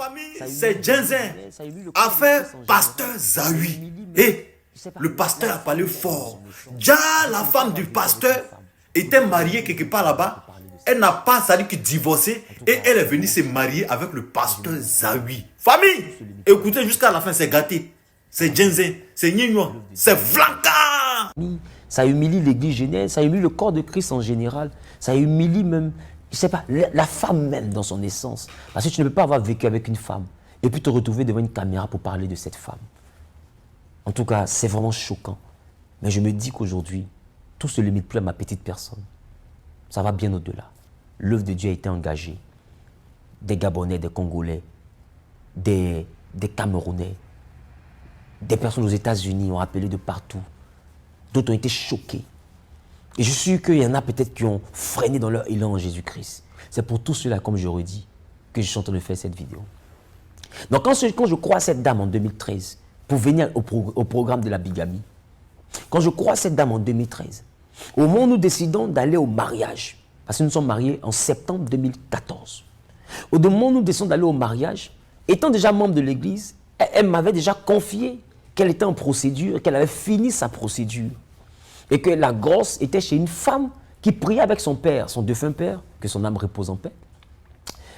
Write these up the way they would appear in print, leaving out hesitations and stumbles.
famille, c'est Djenzen, affaire pasteur Zawi. Et le pasteur a parlé fort. Déjà, la femme du pasteur était mariée quelque part là-bas. Elle n'a pas sali que divorcé et elle est venue se marier avec le pasteur Zawi. Famille, écoutez jusqu'à la fin, c'est gâté. C'est Djenzen, c'est Nino, c'est Vlanka. Ça humilie l'église Genèse, ça humilie le corps de Christ en général, ça humilie même, je sais pas, la femme même dans son essence. Parce que tu ne peux pas avoir vécu avec une femme et puis te retrouver devant une caméra pour parler de cette femme. En tout cas, c'est vraiment choquant. Mais je me dis qu'aujourd'hui, tout ne se limite plus à ma petite personne. Ça va bien au-delà. L'œuvre de Dieu a été engagée. Des Gabonais, des Congolais, des Camerounais, des personnes aux États-Unis ont appelé de partout. D'autres ont été choqués. Et je suis sûr qu'il y en a peut-être qui ont freiné dans leur élan en Jésus-Christ. C'est pour tout cela, comme je redis, que je suis en train de faire cette vidéo. Donc quand je crois cette dame en 2013, pour venir au programme de la bigamie, quand je crois cette dame en 2013, au moment où nous décidons d'aller au mariage, parce que nous sommes mariés en septembre 2014, au moment où nous décidons d'aller au mariage, étant déjà membre de l'église, elle m'avait déjà confié qu'elle était en procédure, qu'elle avait fini sa procédure. Et que la grosse était chez une femme qui priait avec son père, son défunt père, que son âme repose en paix.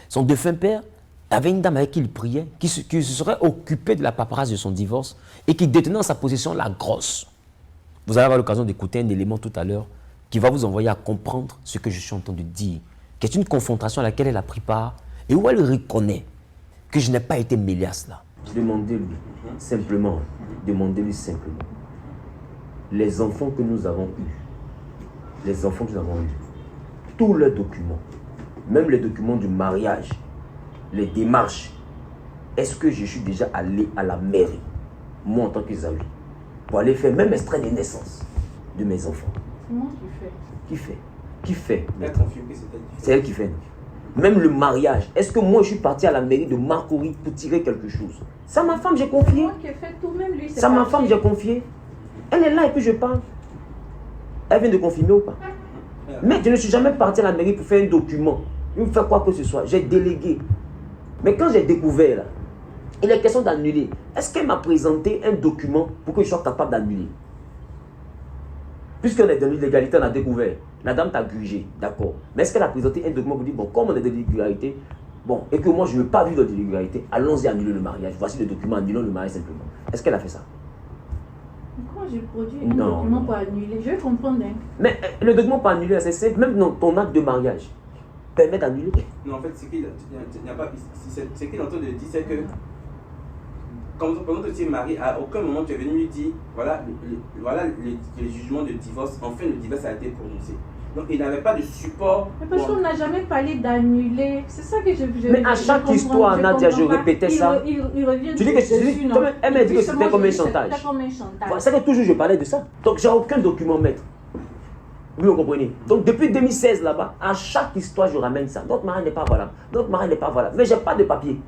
Son défunt père avait une dame avec qui il priait, qui se serait occupée de la paperasse de son divorce et qui détenait en sa possession la grosse. Vous allez avoir l'occasion d'écouter un élément tout à l'heure qui va vous envoyer à comprendre ce que je suis en train de dire, qui est une confrontation à laquelle elle a pris part et où elle reconnaît que je n'ai pas été mêlé à cela. Demandez-lui simplement, demandez-lui simplement. Les enfants que nous avons eus, tous les documents, même les documents du mariage, les démarches, est-ce que je suis déjà allé à la mairie, moi en tant que Zawi, pour aller faire même extrait de naissance de mes enfants? C'est moi qui fais. Qui fait? C'est elle qui fait. Même le mariage, est-ce que moi je suis parti à la mairie de Marcory pour tirer quelque chose? Ça, ma femme, j'ai confié. C'est moi qui ai fait tout, même lui. Ça, ma femme, j'ai confié. Elle est là et puis je parle. Elle vient de confirmer ou pas? Mais je ne suis jamais parti à la mairie pour faire un document. Il me fait quoi que ce soit. J'ai délégué. Mais quand j'ai découvert, là, il est question d'annuler. Est-ce qu'elle m'a présenté un document pour que je sois capable d'annuler? Puisqu'on est dans l'illégalité, on a découvert. La dame t'a grugé, d'accord. Mais est-ce qu'elle a présenté un document pour dire, bon, comme on est dans l'illégalité, bon, et que moi je ne veux pas vivre dans l'illégalité, allons-y annuler le mariage. Voici le document, annulons le mariage simplement. Est-ce qu'elle a fait ça? Pourquoi j'ai produit un document pour annuler? Je vais comprendre. Hein. Mais le document pour annuler, c'est simple. Même dans ton acte de mariage, permet d'annuler. Non, en fait, ce qu'il est en train de dire, c'est que pendant que tu es marié, à aucun moment tu es venu lui dire voilà, le jugement de divorce, enfin le divorce a été prononcé. Donc il n'avait pas de support. Mais parce qu'on n'a jamais parlé d'annuler. C'est ça que je mais à chaque histoire, Nadia, je répétais ça. Il revient tu dis que elle m'a dit que c'était comme un chantage. C'est que toujours je parlais de ça. Donc j'ai aucun document, maître. Vous comprenez? Donc depuis 2016 là-bas, à chaque histoire je ramène ça. Notre mari n'est pas valable. Notre mari n'est pas valable. Mais j'ai pas de papier.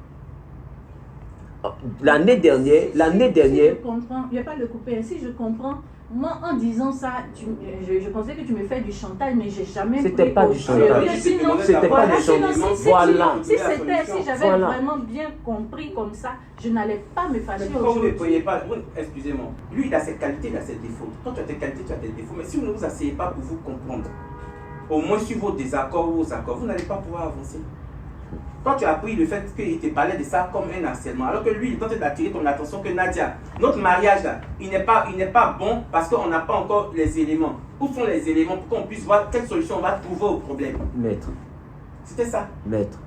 L'année dernière, si je comprends, il n'y a pas de couper. Si je comprends, moi en disant ça, je pensais que tu me fais du chantage, mais j'ai jamais. C'était pas du chantage. C'était pas du chantage. Voilà. Si j'avais vraiment bien compris comme ça, je n'allais pas me fâcher aujourd'hui. Vous ne voyez pas, excusez-moi. Lui, il a ses qualités, il a ses défauts. Quand tu as tes qualités, tu as tes défauts. Mais si vous ne vous asseyez pas pour vous comprendre, au moins sur vos désaccords ou vos accords, vous n'allez pas pouvoir avancer. Quand tu as appris le fait qu'il te parlait de ça comme un harcèlement, alors que lui, il tentait d'attirer ton attention que Nadia, notre mariage là, il n'est pas bon parce qu'on n'a pas encore les éléments. Où sont les éléments pour qu'on puisse voir quelle solution on va trouver au problème? Maître. C'était ça. Maître.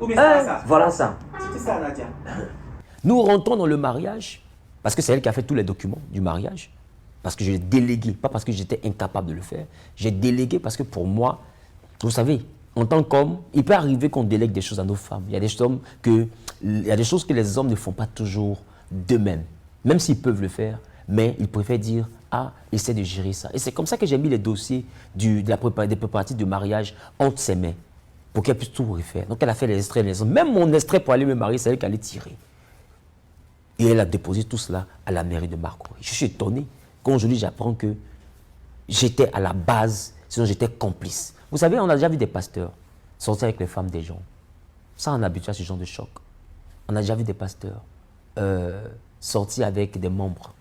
Ou bien c'était ça. Voilà ça. C'était ça, Nadia. Nous rentrons dans le mariage parce que c'est elle qui a fait tous les documents du mariage. Parce que je l'ai délégué, pas parce que j'étais incapable de le faire. J'ai délégué parce que pour moi, vous savez, en tant qu'homme, il peut arriver qu'on délègue des choses à nos femmes. Il y a des choses que les hommes ne font pas toujours d'eux-mêmes, même s'ils peuvent le faire, mais ils préfèrent dire « Ah, essaie de gérer ça ». Et c'est comme ça que j'ai mis les dossiers des préparatifs de mariage entre ses mains, pour qu'elle puisse tout refaire. Donc elle a fait les extraits, même mon extrait pour aller me marier, c'est elle qui allait tirer. Et elle a déposé tout cela à la mairie de Marcory. Je suis étonné qu'aujourd'hui j'apprends que j'étais à la base, sinon j'étais complice. Vous savez, on a déjà vu des pasteurs sortir avec les femmes des gens. Ça, on est habitué à ce genre de choc. On a déjà vu des pasteurs sortir avec des membres,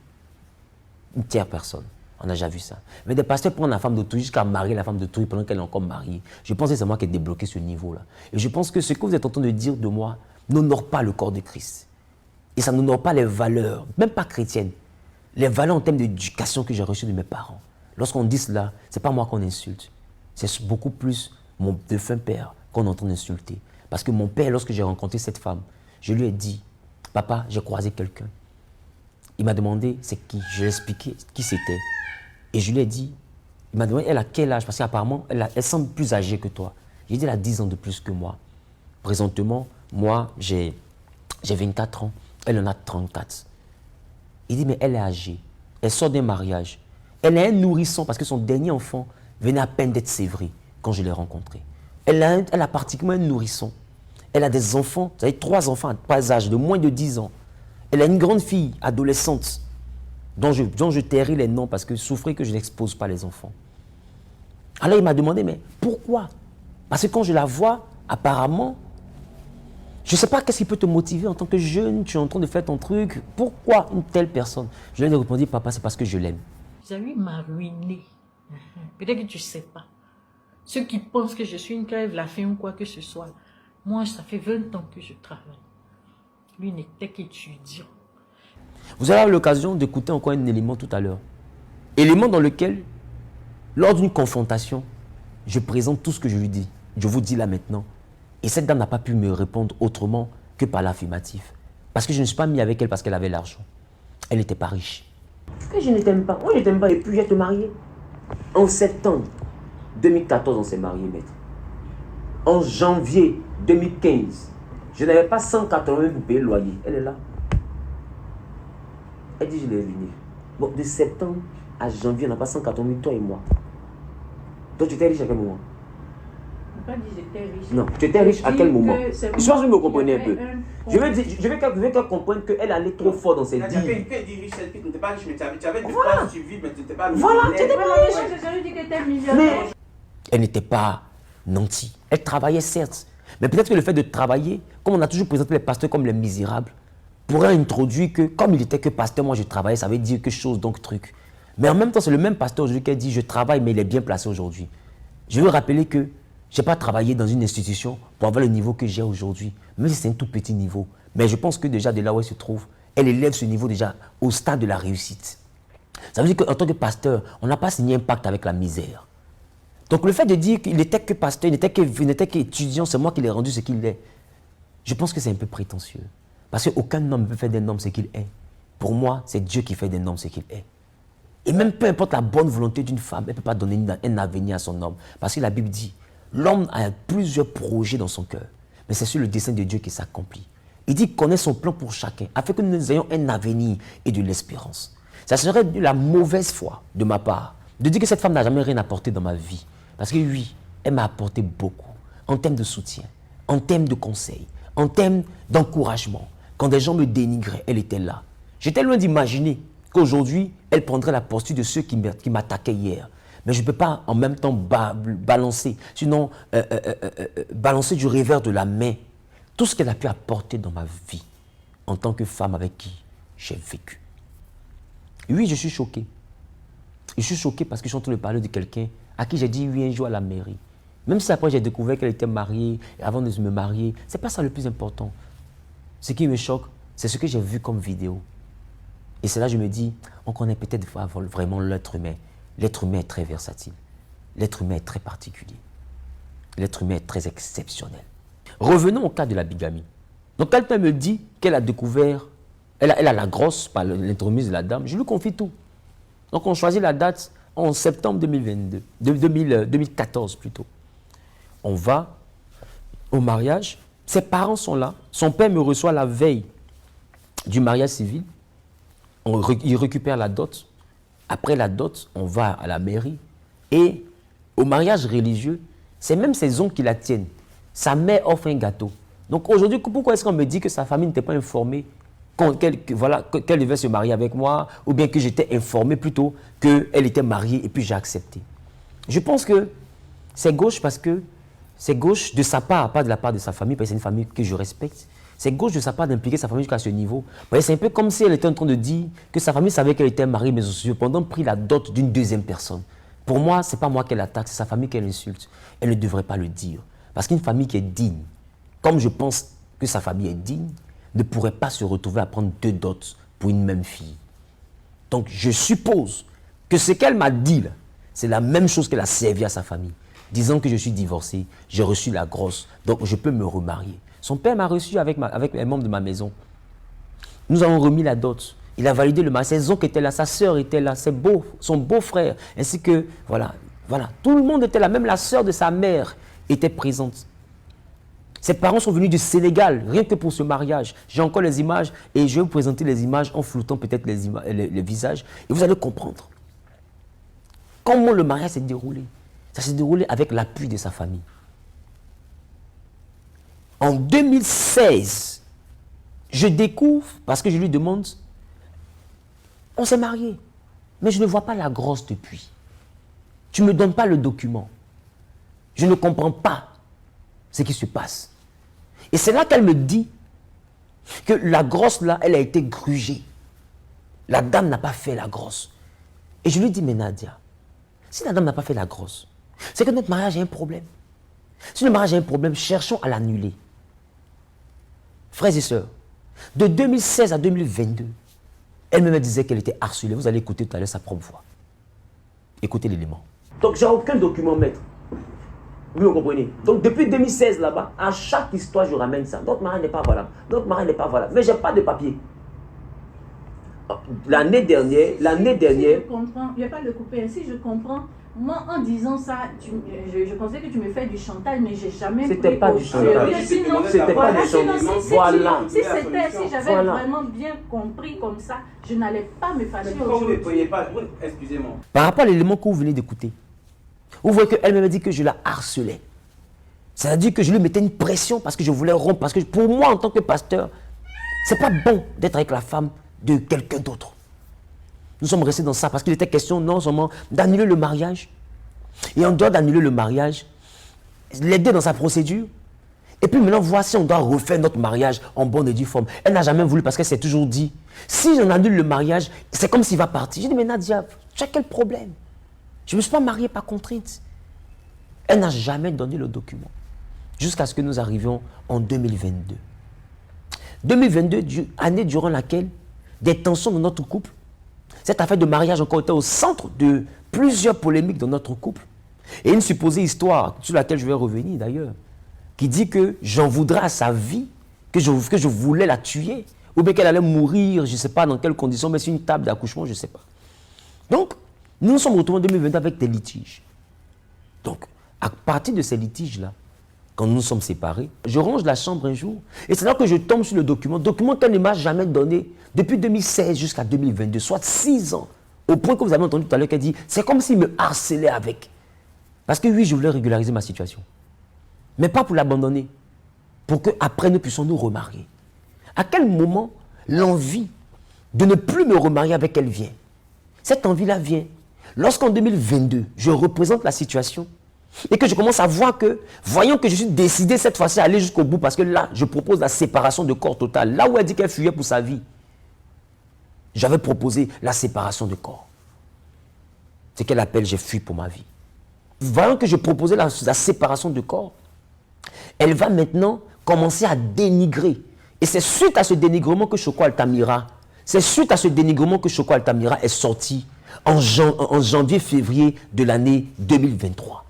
une tierce personne. On a déjà vu ça. Mais des pasteurs prennent la femme d'autrui jusqu'à marier la femme d'autrui pendant qu'elle est encore mariée. Je pense que c'est moi qui ai débloqué ce niveau-là. Et je pense que ce que vous êtes en train de dire de moi n'honore pas le corps de Christ. Et ça n'honore pas les valeurs, même pas chrétiennes. Les valeurs en termes d'éducation que j'ai reçues de mes parents. Lorsqu'on dit cela, ce n'est pas moi qu'on insulte. C'est beaucoup plus mon défunt père qu'on est en train d'insulter. Parce que mon père, lorsque j'ai rencontré cette femme, je lui ai dit, papa, j'ai croisé quelqu'un. Il m'a demandé c'est qui. Je lui ai expliqué qui c'était. Et je lui ai dit, il m'a demandé elle a quel âge, parce qu'apparemment, elle semble plus âgée que toi. J'ai dit, elle a 10 ans de plus que moi. Présentement, moi, j'ai 24 ans. Elle en a 34. Il dit, mais elle est âgée. Elle sort d'un mariage. Elle est un nourrisson parce que son dernier enfant venait à peine d'être sévré quand je l'ai rencontrée. Elle a pratiquement un nourrisson. Elle a des enfants, vous savez, 3 enfants à pas âge, de moins de 10 ans. Elle a une grande fille, adolescente, dont je tairai les noms parce que souffrez que je n'expose pas les enfants. Alors il m'a demandé, mais pourquoi? Parce que quand je la vois, apparemment, je ne sais pas qu'est-ce qui peut te motiver en tant que jeune, tu es en train de faire ton truc. Pourquoi une telle personne? Je lui ai répondu, papa, c'est parce que je l'aime. Xavier m'a ruiné. Peut-être que tu ne sais pas. Ceux qui pensent que je suis une crève, la faim ou quoi que ce soit. Moi, ça fait 20 ans que je travaille. Lui n'était qu'étudiant. Vous allez avoir l'occasion d'écouter encore un élément tout à l'heure. Élément dans lequel, lors d'une confrontation, je présente tout ce que je lui dis. Je vous dis là maintenant. Et cette dame n'a pas pu me répondre autrement que par l'affirmatif. Parce que je ne suis pas mis avec elle parce qu'elle avait l'argent. Elle n'était pas riche. Que je ne t'aime pas. Moi, je ne t'aime pas. Et puis, je vais te marier. En septembre 2014, on s'est mariés, maître. En janvier 2015, je n'avais pas 180 pour payer le loyer. Elle est là. Elle dit, je l'ai ruiné. Bon, de septembre à janvier, on n'a pas 180 000, toi et moi. Donc, tu étais riche à quel moment? Je n'ai pas dit que j'étais riche. Non, tu étais riche à quel moment? Je pense que vous me comprenez un peu. Je veux qu'elle comprenne qu'elle allait trop fort dans ses dires. Tu as dit riche, tu n'étais pas riche, mais tu avais du temps, tu vis, mais tu n'étais pas riche. Voilà, tu n'étais pas riche. Je lui ai dit qu'elle était millionnaire. Elle n'était pas nantie. Elle travaillait certes. Mais peut-être que le fait de travailler, comme on a toujours présenté les pasteurs comme les misérables, pourrait introduire que, comme il était que pasteur, moi je travaillais, ça veut dire quelque chose, donc truc. Mais en même temps, c'est le même pasteur aujourd'hui qui a dit, je travaille, mais il est bien placé aujourd'hui. Je veux rappeler que je n'ai pas travaillé dans une institution pour avoir le niveau que j'ai aujourd'hui, même si c'est un tout petit niveau. Mais je pense que déjà de là où elle se trouve, elle élève ce niveau déjà au stade de la réussite. Ça veut dire qu'en tant que pasteur, on n'a pas signé un pacte avec la misère. Donc le fait de dire qu'il n'était que pasteur, il n'était qu'étudiant, c'est moi qui l'ai rendu ce qu'il est. Je pense que c'est un peu prétentieux. Parce qu'aucun homme ne peut faire d'un homme ce qu'il est. Pour moi, c'est Dieu qui fait d'un homme ce qu'il est. Et même peu importe la bonne volonté d'une femme, elle ne peut pas donner un avenir à son homme. Parce que la Bible dit, l'homme a plusieurs projets dans son cœur. Mais c'est sur le dessein de Dieu qui s'accomplit. Il dit qu'il connaît son plan pour chacun, afin que nous ayons un avenir et de l'espérance. Ça serait de la mauvaise foi de ma part, de dire que cette femme n'a jamais rien apporté dans ma vie. Parce que oui, elle m'a apporté beaucoup, en termes de soutien, en termes de conseils, en termes d'encouragement. Quand des gens me dénigraient, elle était là. J'étais loin d'imaginer qu'aujourd'hui, elle prendrait la posture de ceux qui m'attaquaient hier. Mais je ne peux pas en même temps balancer, sinon balancer du revers de la main tout ce qu'elle a pu apporter dans ma vie en tant que femme avec qui j'ai vécu. Oui, je suis choqué. Je suis choqué parce que je suis en train de parler de quelqu'un à qui j'ai dit oui un jour à la mairie. Même si après j'ai découvert qu'elle était mariée, et avant de me marier, ce n'est pas ça le plus important. Ce qui me choque, c'est ce que j'ai vu comme vidéo. Et c'est là que je me dis, on connaît peut-être vraiment l'être humain. L'être humain est très versatile. L'être humain est très particulier. L'être humain est très exceptionnel. Revenons au cas de la bigamie. Donc quelqu'un me dit qu'elle a découvert, elle a la grosse par l'intromise de la dame, je lui confie tout. Donc on choisit la date en septembre 2014 plutôt. On va au mariage, ses parents sont là, son père me reçoit la veille du mariage civil, il récupère la dot. Après la dot, on va à la mairie et au mariage religieux, c'est même ses oncles qui la tiennent. Sa mère offre un gâteau. Donc aujourd'hui, pourquoi est-ce qu'on me dit que sa famille n'était pas informée qu'elle devait se marier avec moi, ou bien que j'étais informé plutôt qu'elle était mariée et puis j'ai accepté. Je pense que c'est gauche parce que c'est gauche de sa part, pas de la part de sa famille, parce que c'est une famille que je respecte. C'est gauche de sa part d'impliquer sa famille jusqu'à ce niveau. C'est un peu comme si elle était en train de dire que sa famille savait qu'elle était mariée, mais cependant pris la dot d'une deuxième personne. Pour moi, ce n'est pas moi qu'elle attaque, c'est sa famille qu'elle insulte. Elle ne devrait pas le dire. Parce qu'une famille qui est digne, comme je pense que sa famille est digne, ne pourrait pas se retrouver à prendre 2 dots pour une même fille. Donc je suppose que ce qu'elle m'a dit là, c'est la même chose qu'elle a servi à sa famille. Disant que je suis divorcé, j'ai reçu la grosse, donc je peux me remarier. Son père m'a reçu avec les membres de ma maison. Nous avons remis la dot. Il a validé le mariage. Ses oncles étaient là, sa sœur était là, son beau-frère, ainsi que, voilà. Tout le monde était là, même la sœur de sa mère était présente. Ses parents sont venus du Sénégal, rien que pour ce mariage. J'ai encore les images et je vais vous présenter les images en floutant peut-être les visages et vous allez comprendre comment le mariage s'est déroulé. Ça s'est déroulé avec l'appui de sa famille. En 2016, je découvre, parce que je lui demande, on s'est mariés, mais je ne vois pas la grosse depuis. Tu ne me donnes pas le document. Je ne comprends pas ce qui se passe. Et c'est là qu'elle me dit que la grosse là, elle a été grugée. La dame n'a pas fait la grosse. Et je lui dis, mais Nadia, si la dame n'a pas fait la grosse, c'est que notre mariage a un problème. Si le mariage a un problème, cherchons à l'annuler. Frères et sœurs, de 2016 à 2022, elle me disait qu'elle était harcelée. Vous allez écouter tout à l'heure sa propre voix. Écoutez l'élément. Donc, j'ai aucun document, maître. Vous comprenez? Donc, depuis 2016 là-bas, à chaque histoire, je ramène ça. Notre mariage n'est pas valable. Notre mariage n'est pas valable. Mais je n'ai pas de papier. L'année dernière... Si je comprends, il n'y a pas de le couper ainsi, je comprends. Moi, en disant ça, je pensais que tu me fais du chantage, mais j'ai jamais... C'était pas du chantage. C'était pas du chantage. Voilà. Si j'avais vraiment bien compris comme ça, je n'allais pas me fâcher aujourd'hui. Excusez-moi. Par rapport à l'élément que vous venez d'écouter, vous voyez qu'elle m'a dit que je la harcelais. C'est-à-dire que je lui mettais une pression parce que je voulais rompre. Parce que pour moi, en tant que pasteur, c'est pas bon d'être avec la femme de quelqu'un d'autre. Nous sommes restés dans ça parce qu'il était question non seulement d'annuler le mariage, et en dehors d'annuler le mariage, l'aider dans sa procédure, et puis maintenant voir si on doit refaire notre mariage en bonne et due forme. Elle n'a jamais voulu parce qu'elle s'est toujours dit, si on annule le mariage, c'est comme s'il va partir. J'ai dit, mais Nadia, tu as quel problème? Je ne me suis pas marié par contrainte. Elle n'a jamais donné le document. Jusqu'à ce que nous arrivions en 2022. 2022, année durant laquelle des tensions dans notre couple, cette affaire de mariage encore était au centre de plusieurs polémiques dans notre couple. Et une supposée histoire, sur laquelle je vais revenir d'ailleurs, qui dit que j'en voudrais à sa vie, que je voulais la tuer, ou bien qu'elle allait mourir, je ne sais pas dans quelles conditions, mais sur une table d'accouchement, je ne sais pas. Donc, nous nous sommes retrouvés en 2022 avec des litiges. Donc, à partir de ces litiges-là, quand nous nous sommes séparés, je range la chambre un jour, et c'est là que je tombe sur le document qu'elle ne m'a jamais donné depuis 2016 jusqu'à 2022, soit 6 ans, au point que vous avez entendu tout à l'heure qu'elle dit, c'est comme s'il me harcelait avec. Parce que oui, je voulais régulariser ma situation, mais pas pour l'abandonner, pour qu'après nous puissions nous remarier. À quel moment l'envie de ne plus me remarier avec elle vient? Cette envie-là vient lorsqu'en 2022, je représente la situation et que je commence à voir que, voyons que je suis décidé cette fois-ci à aller jusqu'au bout, parce que là, je propose la séparation de corps totale. Là où elle dit qu'elle fuyait pour sa vie, j'avais proposé la séparation de corps. C'est qu'elle appelle « j'ai fui pour ma vie ». Voyons que je proposais la séparation de corps, elle va maintenant commencer à dénigrer. Et c'est suite à ce dénigrement que Choco Altamira, est sorti en janvier-février de l'année 2023.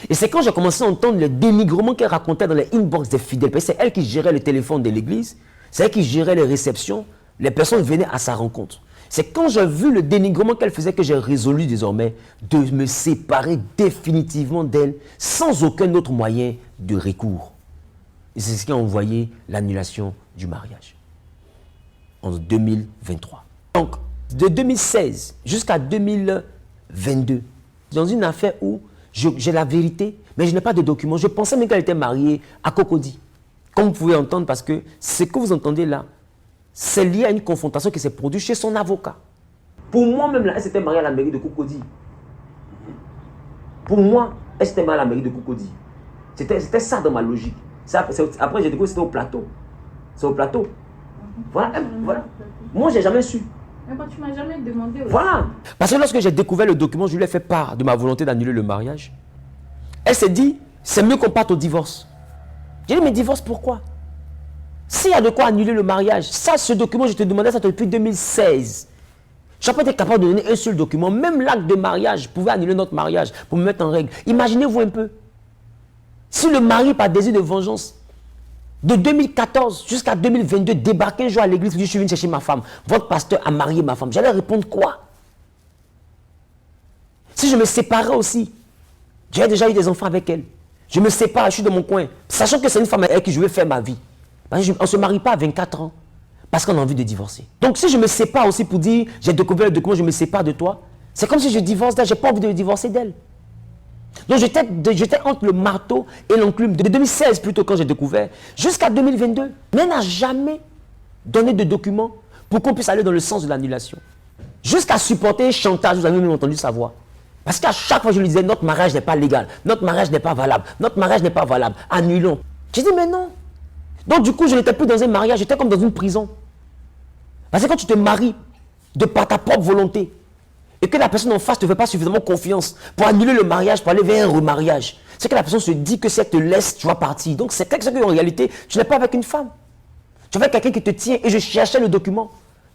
Et c'est quand j'ai commencé à entendre le dénigrement qu'elle racontait dans les inbox des fidèles. Parce que c'est elle qui gérait le téléphone de l'église, c'est elle qui gérait les réceptions, les personnes venaient à sa rencontre. C'est quand j'ai vu le dénigrement qu'elle faisait que j'ai résolu désormais de me séparer définitivement d'elle sans aucun autre moyen de recours. Et c'est ce qui a envoyé l'annulation du mariage en 2023. Donc, de 2016 jusqu'à 2022, dans une affaire où j'ai la vérité, mais je n'ai pas de documents. Je pensais même qu'elle était mariée à Cocody. Comme vous pouvez entendre, parce que ce que vous entendez là, c'est lié à une confrontation qui s'est produite chez son avocat. Pour moi, même là, elle s'était mariée à la mairie de Cocody. Pour moi, elle s'était mariée à la mairie de Cocody. C'était ça dans ma logique. Après, j'ai découvert que c'était au plateau. C'est au plateau. Voilà, voilà. Moi, j'ai jamais su. Mais bon, tu m'as jamais demandé aussi. Voilà. Parce que lorsque j'ai découvert le document, je lui ai fait part de ma volonté d'annuler le mariage. Elle s'est dit, c'est mieux qu'on parte au divorce. J'ai dit, mais divorce pourquoi? S'il y a de quoi annuler le mariage, ça, ce document, je te demandais ça depuis 2016. Je n'ai pas été capable de donner un seul document. Même l'acte de mariage pouvait annuler notre mariage pour me mettre en règle. Imaginez-vous un peu. Si le mari, par désir de vengeance, de 2014 jusqu'à 2022, débarquait un jour à l'église, dit, je suis venu chercher ma femme. Votre pasteur a marié ma femme. J'allais répondre quoi? Si je me séparais aussi, j'ai déjà eu des enfants avec elle. Je me sépare, je suis dans mon coin. Sachant que c'est une femme avec qui je vais faire ma vie. Parce qu'on ne se marie pas à 24 ans. Parce qu'on a envie de divorcer. Donc si je me sépare aussi pour dire, j'ai découvert le document, je me sépare de toi, c'est comme si je divorce d'elle, je n'ai pas envie de divorcer d'elle. Donc j'étais entre le marteau et l'enclume, de 2016 plutôt quand j'ai découvert, jusqu'à 2022. Mais elle n'a jamais donné de document pour qu'on puisse aller dans le sens de l'annulation. Jusqu'à supporter un chantage, vous avez même entendu sa voix. Parce qu'à chaque fois je lui disais, notre mariage n'est pas légal, notre mariage n'est pas valable, notre mariage n'est pas valable, annulons. J'ai dit, mais non. Donc du coup, je n'étais plus dans un mariage, j'étais comme dans une prison. Parce que quand tu te maries de par ta propre volonté et que la personne en face ne te fait pas suffisamment confiance pour annuler le mariage, pour aller vers un remariage, c'est que la personne se dit que si elle te laisse, tu vas partir. Donc c'est quelque chose qu'en réalité, tu n'es pas avec une femme. Tu es avec quelqu'un qui te tient et je cherchais le document.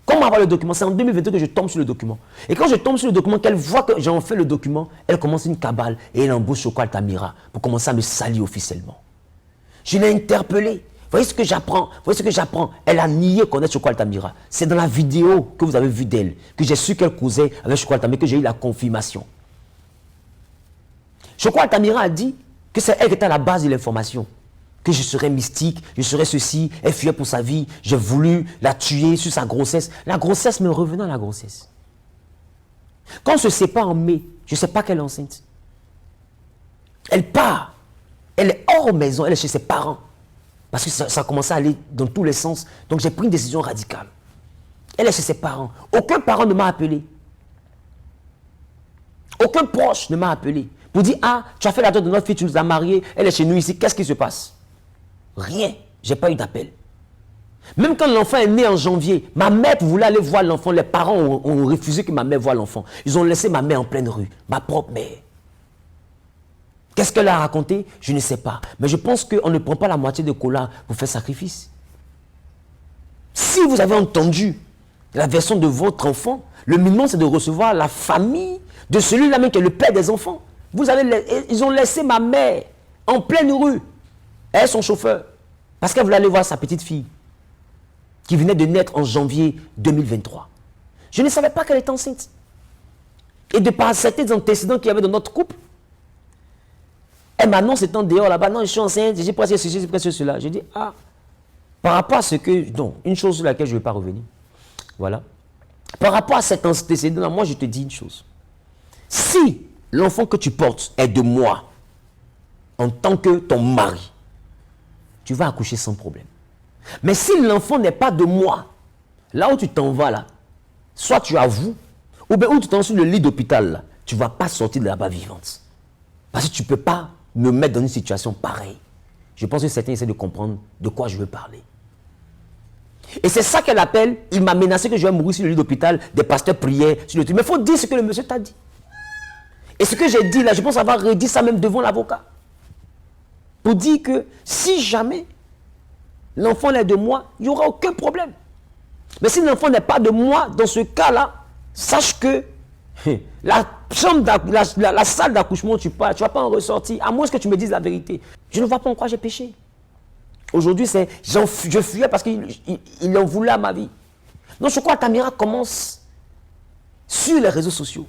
Comment avoir le document? C'est en 2022 que je tombe sur le document. Et quand je tombe sur le document, qu'elle voit que j'ai en fait le document, elle commence une cabale et elle embauche Choco Altamira pour commencer à me salir officiellement. Je l'ai interpellée. Voyez ce que j'apprends, voyez ce que j'apprends. Elle a nié connaître Choco Altamira. C'est dans la vidéo que vous avez vue d'elle, que j'ai su qu'elle causait avec Choco Altamira, que j'ai eu la confirmation. Choco Altamira a dit que c'est elle qui était à la base de l'information. Que je serais mystique, je serais ceci, elle fuyait pour sa vie, j'ai voulu la tuer sur sa grossesse. La grossesse me revenant à la grossesse. Quand on se sépare en mai, je ne sais pas qu'elle est enceinte. Elle part, elle est hors maison, elle est chez ses parents. Parce que ça a commencé à aller dans tous les sens. Donc j'ai pris une décision radicale. Elle est chez ses parents. Aucun parent ne m'a appelé. Aucun proche ne m'a appelé. Pour dire, ah, tu as fait la dot de notre fille, tu nous as mariés, elle est chez nous ici, qu'est-ce qui se passe? Rien. Je n'ai pas eu d'appel. Même quand l'enfant est né en janvier, ma mère voulait aller voir l'enfant. Les parents ont refusé que ma mère voie l'enfant. Ils ont laissé ma mère en pleine rue. Ma propre mère. Qu'est-ce qu'elle a raconté? Je ne sais pas. Mais je pense qu'on ne prend pas la moitié de cola pour faire sacrifice. Si vous avez entendu la version de votre enfant, le minimum c'est de recevoir la famille de celui-là même qui est le père des enfants. Ils ont laissé ma mère en pleine rue. Elle est son chauffeur. Parce qu'elle voulait aller voir sa petite fille qui venait de naître en janvier 2023. Je ne savais pas qu'elle était enceinte. Et de par certains antécédents qu'il y avait dans notre couple, elle m'annonce étant dehors là-bas, non, je suis enceinte, j'ai presque ceci, j'ai presque cela. Je dis, ah, par rapport à ce que, non, une chose sur laquelle je ne vais pas revenir. Voilà. Par rapport à cet antécédent-là, moi je te dis une chose. Si l'enfant que tu portes est de moi, en tant que ton mari, tu vas accoucher sans problème. Mais si l'enfant n'est pas de moi, là où tu t'en vas là, soit tu avoues, ou bien où tu t'en vas sur le lit d'hôpital là, tu ne vas pas sortir de là-bas vivante. Parce que tu ne peux pas me mettre dans une situation pareille. Je pense que certains essaient de comprendre de quoi je veux parler. Et c'est ça qu'elle appelle, il m'a menacé que je vais mourir sur le lit d'hôpital, des pasteurs priaient sur le truc. Mais il faut dire ce que le monsieur t'a dit. Et ce que j'ai dit là, je pense avoir redit ça même devant l'avocat. Pour dire que si jamais l'enfant est de moi, il n'y aura aucun problème. Mais si l'enfant n'est pas de moi, dans ce cas-là, sache que la salle d'accouchement où tu parles, tu ne vas pas en ressortir, à moins que tu me dises la vérité. Je ne vois pas en quoi j'ai péché. Aujourd'hui, je fuyais parce qu'il en voulait à ma vie. Donc, je crois que Tamira commence sur les réseaux sociaux.